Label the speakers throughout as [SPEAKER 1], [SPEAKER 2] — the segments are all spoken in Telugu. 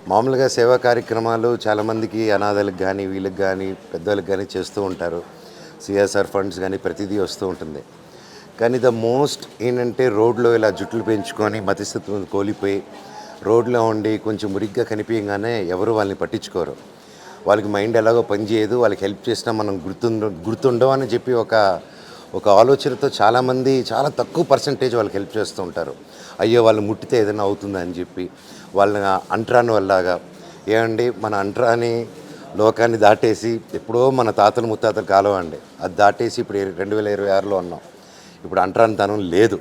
[SPEAKER 1] మామూలుగా సేవా కార్యక్రమాలు చాలామందికి అనాథలకు కానీ వీళ్ళకి కానీ పెద్దవాళ్ళకి కానీ చేస్తూ ఉంటారు. సిఎస్ఆర్ ఫండ్స్ కానీ ప్రతిదీ వస్తూ ఉంటుంది. కానీ ద మోస్ట్ ఏంటంటే రోడ్లో ఇలా జుట్లు పెంచుకొని మతిస్థితి కోల్పోయి రోడ్లో ఉండి కొంచెం మురిగ్గా కనిపించగానే ఎవరు వాళ్ళని పట్టించుకోరు. వాళ్ళకి మైండ్ ఎలాగో పనిచేయదు, వాళ్ళకి హెల్ప్ చేసినా మనం గుర్తుండవు అని చెప్పి ఒక ఆలోచనతో చాలామంది చాలా తక్కువ పర్సంటేజ్ వాళ్ళకి హెల్ప్ చేస్తూ ఉంటారు. అయ్యో వాళ్ళు ముట్టితే ఏదైనా అవుతుందా అని చెప్పి వాళ్ళని అంటరాని వల్లగా ఏమండి మన అంటరాని లోకాన్ని దాటేసి ఎప్పుడో మన తాతలు ముత్తాతల కాలం అండి అది దాటేసి ఇప్పుడు 2026లో ఉన్నాం. ఇప్పుడు అంటరానితనం లేదు,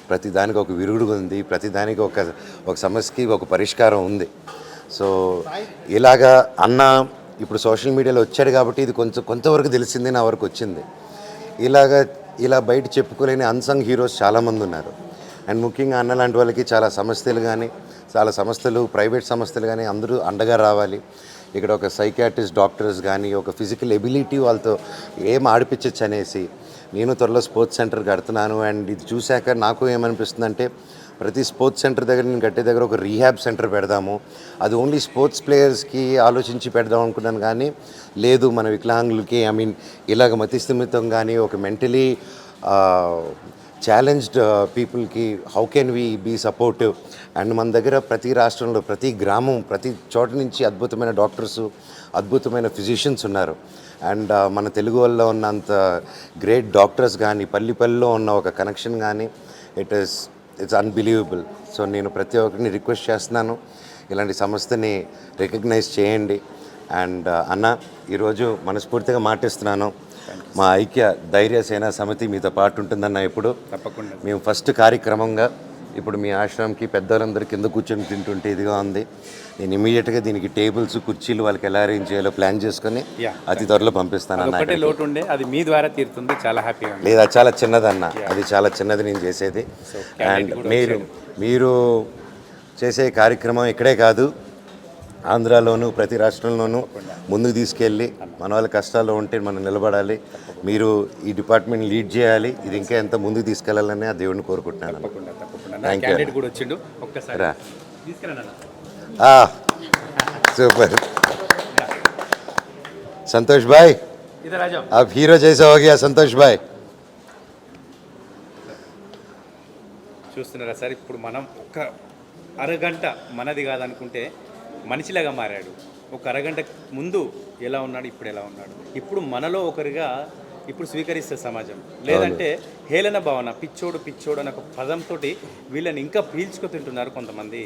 [SPEAKER 1] ప్రతి దానికి ఒక విరుగుడు ఉంది, ప్రతి దానికి ఒక సమస్యకి ఒక పరిష్కారం ఉంది. సో ఇలాగా అన్న ఇప్పుడు సోషల్ మీడియాలో వచ్చాడు కాబట్టి ఇది కొంతవరకు తెలిసింది, నా వరకు వచ్చింది. ఇలా బయట చెప్పుకోలేని అన్సంగ్ హీరోస్ చాలామంది ఉన్నారు. అండ్ ముఖ్యంగా అన్న లాంటి వాళ్ళకి చాలా సంస్థలు ప్రైవేట్ సంస్థలు కానీ అందరూ అండగా రావాలి. ఇక్కడ ఒక సైకాట్రిస్ట్ డాక్టర్స్ కానీ ఒక ఫిజికల్ ఎబిలిటీ వాళ్ళతో ఏం ఆడిపించచ్చు అనేసి నేను త్వరలో స్పోర్ట్స్ సెంటర్ కడుతున్నాను. అండ్ ఇది చూశాక నాకు ఏమనిపిస్తుందంటే ప్రతి స్పోర్ట్స్ సెంటర్ దగ్గర నేను కట్టే దగ్గర ఒక రీహాబ్ సెంటర్ పెడదాము. అది ఓన్లీ స్పోర్ట్స్ ప్లేయర్స్కి ఆలోచించి పెడదాం అనుకున్నాను, కానీ లేదు మన వికలాంగులకి ఇలాగ మతిస్థిమితం కానీ ఒక మెంటలీ ఛాలెంజ్డ్ పీపుల్కి how can we be supportive. And మన దగ్గర ప్రతి రాష్ట్రంలో ప్రతి గ్రామం ప్రతి చోట నుంచి అద్భుతమైన డాక్టర్సు అద్భుతమైన ఫిజిషియన్స్ ఉన్నారు. అండ్ మన తెలుగు వాళ్ళలో ఉన్నంత గ్రేట్ డాక్టర్స్ కానీ పల్లిలో ఉన్న ఒక కనెక్షన్ కానీ ఇట్స్ అన్బిలీవబుల్. సో నేను ప్రతి ఒక్కరిని రిక్వెస్ట్ చేస్తున్నాను, ఇలాంటి సంస్థని రికగ్నైజ్ చేయండి. అండ్ అన్న ఈరోజు మనస్ఫూర్తిగా మాటిస్తున్నాను, మా ఐక్య ధైర్య సేనా సమితి మీతో పాటు ఉంటుందన్న. ఇప్పుడు
[SPEAKER 2] తప్పకుండా
[SPEAKER 1] మేము ఫస్ట్ కార్యక్రమంగా ఇప్పుడు మీ ఆశ్రమంకి పెద్దవాళ్ళందరూ కింద కూర్చొని తింటుంటే ఇదిగా ఉంది. నేను ఇమీడియట్గా దీనికి టేబుల్స్ కుర్చీలు వాళ్ళకి ఎలా అరేంజ్ చేయాలో ప్లాన్ చేసుకుని అతి త్వరలో పంపిస్తాను అన్న.
[SPEAKER 2] లోటు ఉండే అది మీ ద్వారా తీరుతుంది, చాలా హ్యాపీగా.
[SPEAKER 1] లేదా చాలా చిన్నదన్న, అది చాలా చిన్నది నేను చేసేది. అండ్ మీరు చేసే కార్యక్రమం ఇక్కడే కాదు, ఆంధ్రాలోను ప్రతి రాష్ట్రంలోనూ ముందుకు తీసుకెళ్ళి మన వాళ్ళ కష్టాల్లో ఉంటే మనం నిలబడాలి. మీరు ఈ డిపార్ట్మెంట్ లీడ్ చేయాలి, ఇది ఇంకా ఎంత ముందుకు తీసుకెళ్లాలని ఆ దేవుడిని కోరుకుంటున్నాను. Thank you. సూపర్ సంతోష్ భాయ్, आप हीरो जैसा हो गया संतोष भाई.
[SPEAKER 2] చూస్తున్నారా సార్, ఇప్పుడు మనం ఒక అరగంట మనది కాదనుకుంటే మనిషిలాగా మారాడు. ఒక అరగంట ముందు ఎలా ఉన్నాడు, ఇప్పుడు ఎలా ఉన్నాడు. ఇప్పుడు మనలో ఒకరిగా ఇప్పుడు స్వీకరిస్తే సమాజం, లేదంటే హేళన భావన, పిచ్చోడు అనే ఒక పదంతో వీళ్ళని ఇంకా పీల్చుకు తింటున్నారు కొంతమంది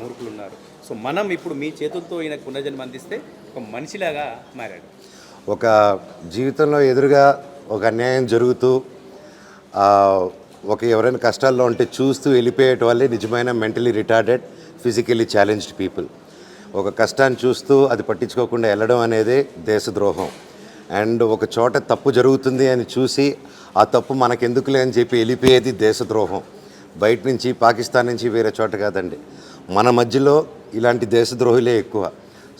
[SPEAKER 2] మూర్ఖులు ఉన్నారు. సో మనం ఇప్పుడు మీ చేతులతో ఈయన పునర్జన్మ అందిస్తే ఒక మనిషిలాగా మారాడు.
[SPEAKER 1] ఒక జీవితంలో ఎదురుగా ఒక అన్యాయం జరుగుతూ ఎవరైనా కష్టాల్లో ఉంటే చూస్తూ వెళ్ళిపోయేట వాళ్ళే నిజమైన mentally retarded physically challenged people. ఒక కష్టాన్ని చూస్తూ అది పట్టించుకోకుండా వెళ్ళడం అనేది దేశద్రోహం. అండ్ ఒక చోట తప్పు జరుగుతుంది అని చూసి ఆ తప్పు మనకెందుకులే అని చెప్పి వెళ్ళిపోయేది దేశద్రోహం. బయట నుంచి పాకిస్తాన్ నుంచి వేరే చోట కాదండి, మన మధ్యలో ఇలాంటి దేశద్రోహులే ఎక్కువ.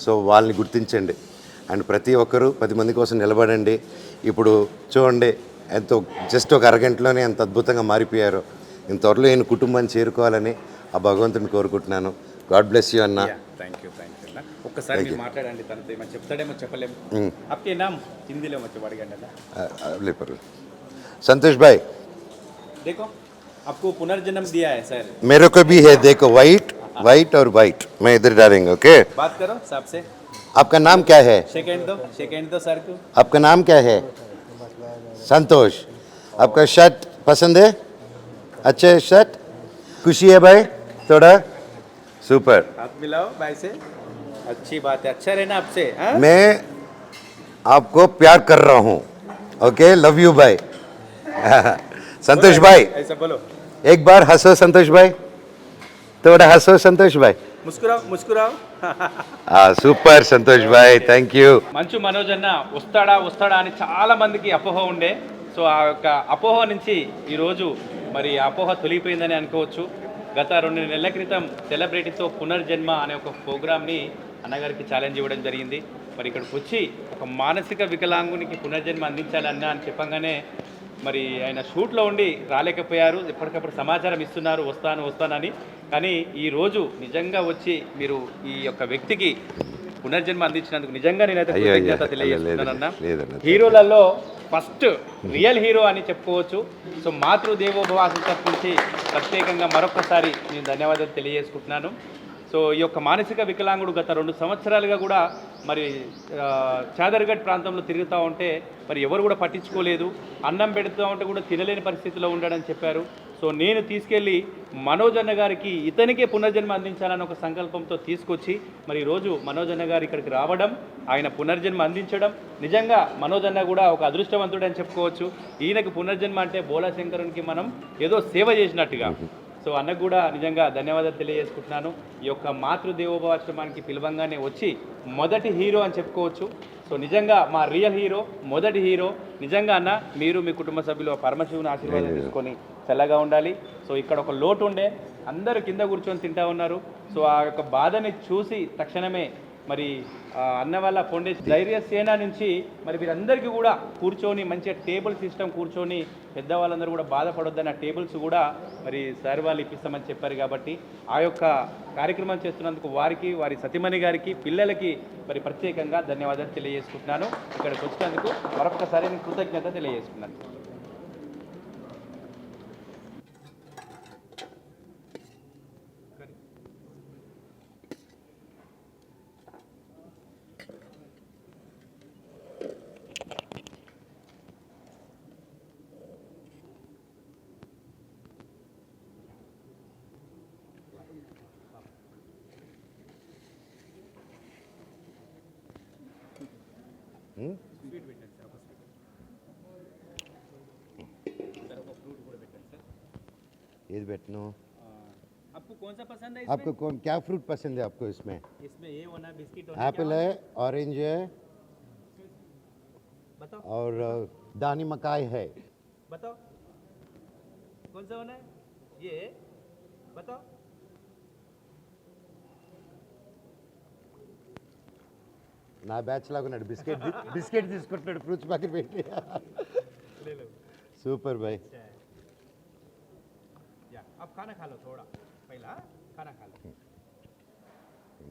[SPEAKER 1] సో వాళ్ళని గుర్తించండి అండ్ ప్రతి ఒక్కరూ 10 మంది కోసం నిలబడండి. ఇప్పుడు చూడండి ఎంతో జస్ట్ ఒక అరగంటలోనే ఎంత అద్భుతంగా మారిపోయారో. ఇంత త్వరలో నేను కుటుంబాన్ని చేరుకోవాలని ఆ భగవంతుని కోరుకుంటున్నాను. గాడ్ బ్లెస్ యూ అన్న.
[SPEAKER 2] థ్యాంక్ యూ అన్న. ఒక్కసారి మీరు మాట్లాడండి, తనతో ఏమో చెప్తాడేమో చెప్పలేము. आपके नाम हिंदी में मत अड़गंడి.
[SPEAKER 1] संतोष भाई
[SPEAKER 2] देखो आपको पुनर्जन्म दिया है सर.
[SPEAKER 1] मेरे को भी है, देखो वाइट और वाइट. मैं इधर डालेंगे. ओके,
[SPEAKER 2] बात करो साहब से.
[SPEAKER 1] आपका नाम क्या है?
[SPEAKER 2] सेकंड दो सर को.
[SPEAKER 1] आपका नाम क्या है? संतोष. आपका शर्ट पसंद है? अच्छे शर्ट, खुशी है भाई थोड़ा. सुपर,
[SPEAKER 2] हाथ मिलाओ भाई से. अच्छी बात है, अच्छा रहना आपसे.
[SPEAKER 1] मैं आपको प्यार कर रहा हूँ. ओके, लव यू भाई. संतोष भाई
[SPEAKER 2] ऐसा बोलो,
[SPEAKER 1] एक बार हंसो संतोष भाई, थोड़ा हंसो संतोष भाई.
[SPEAKER 2] ముస్కురావు.
[SPEAKER 1] Super Santosh bhai, thank you.
[SPEAKER 2] Manchu Manoj అన్న వస్తాడా అని చాలా మందికి అపోహ ఉండే. సో ఆ యొక్క అపోహ నుంచి ఈరోజు మరి అపోహ తొలిగిపోయిందని అనుకోవచ్చు. గత 2 నెలల క్రితం సెలబ్రిటీతో పునర్జన్మ అనే ఒక ప్రోగ్రామ్ని అన్నగారికి ఛాలెంజ్ ఇవ్వడం జరిగింది. మరి ఇక్కడికి వచ్చి ఒక మానసిక వికలాంగునికి పునర్జన్మ అందించాలన్న అని చెప్పంగానే మరి ఆయన షూట్లో ఉండి రాలేకపోయారు. ఎప్పటికప్పుడు సమాచారం ఇస్తున్నారు వస్తానని. కానీ ఈరోజు నిజంగా వచ్చి మీరు ఈ యొక్క వ్యక్తికి పునర్జన్మ అందించినందుకు నిజంగా నేనైతే
[SPEAKER 1] అయ్యో, అయ్యో,
[SPEAKER 2] కృతజ్ఞత తెలియజేస్తున్నానన్న.
[SPEAKER 1] లేదన్న.
[SPEAKER 2] హీరోలలో ఫస్ట్ రియల్ హీరో అని చెప్పుకోవచ్చు. సో మాతృదేవోభవ తరపు నుంచి ప్రత్యేకంగా మరొకసారి నేను ధన్యవాదాలు తెలియజేసుకుంటున్నాను. సో ఈ యొక్క మానసిక వికలాంగుడు గత 2 సంవత్సరాలుగా కూడా మరి చాదర్గఢ్ ప్రాంతంలో తిరుగుతూ ఉంటే మరి ఎవరు కూడా పట్టించుకోలేదు. అన్నం పెడుతూ ఉంటే కూడా తినలేని పరిస్థితిలో ఉండడని చెప్పారు. సో నేను తీసుకెళ్ళి మనోజ్ అన్న గారికి ఇతనికే పునర్జన్మ అందించాలని ఒక సంకల్పంతో తీసుకొచ్చి మరి ఈరోజు మనోజ్ అన్న గారు ఇక్కడికి రావడం, ఆయన పునర్జన్మ అందించడం, నిజంగా మనోజ్ అన్న కూడా ఒక అదృష్టవంతుడు అని చెప్పుకోవచ్చు. ఈయనకు పునర్జన్మ అంటే బోలా శంకరునికి మనం ఏదో సేవ చేసినట్టుగా. సో అన్నకు కూడా నిజంగా ధన్యవాదాలు తెలియజేసుకుంటున్నాను. ఈ యొక్క మాతృదేవోభవాశ్రమానికి పిలవంగానే వచ్చి మొదటి హీరో అని చెప్పుకోవచ్చు. సో నిజంగా మా రియల్ హీరో, మొదటి హీరో. నిజంగా అన్న మీరు మీ కుటుంబ సభ్యులు పరమశివుని ఆశీర్వాదం తీసుకొని చల్లగా ఉండాలి. సో ఇక్కడ ఒక లోటు ఉండే, అందరూ కింద కూర్చొని తింటా ఉన్నారు. సో ఆ యొక్క బాధని చూసి తక్షణమే మరి అన్న వాళ్ళ ఫౌండేషన్ ధైర్య సేన నుంచి మరి వీరందరికీ కూడా కూర్చొని మంచిగా టేబుల్ సిస్టమ్ కూర్చొని పెద్దవాళ్ళందరూ కూడా బాధపడొద్దన్న టేబుల్స్ కూడా మరి సార్ వాళ్ళు ఇప్పిస్తామని చెప్పారు. కాబట్టి ఆ యొక్క కార్యక్రమం చేస్తున్నందుకు వారికి, వారి సతీమణి గారికి, పిల్లలకి మరి ప్రత్యేకంగా ధన్యవాదాలు తెలియజేసుకుంటున్నాను. ఇక్కడికి వచ్చినందుకు మరొకసారి నేను కృతజ్ఞత తెలియజేసుకున్నాను. స్వీట్ పెట్టండి సార్, ఒక స్వీట్. సార్ ఒక ఫ్రూట్ కూడా పెట్టండి సార్.
[SPEAKER 1] ఏది పెట్టను?
[SPEAKER 2] आपको कौन सा पसंद है?
[SPEAKER 1] आपको कौन क्या फ्रूट पसंद है आपको इसमें?
[SPEAKER 2] इसमें ये होना बिस्किट
[SPEAKER 1] एप्पल है, ऑरेंज है
[SPEAKER 2] बताओ,
[SPEAKER 1] और दानी मकाई है.
[SPEAKER 2] बताओ कौन सा होना है? ये बताओ.
[SPEAKER 1] నా బ్యాచ్ లాగా ఉన్నాడు. బిస్కెట్ తీసుకుంటున్నాడు ఫ్రూట్స్ పక్కన పెట్టి.
[SPEAKER 2] ले लो.
[SPEAKER 1] Super boy.
[SPEAKER 2] या अब खाना खा लो, थोड़ा पहला खाना खा लो.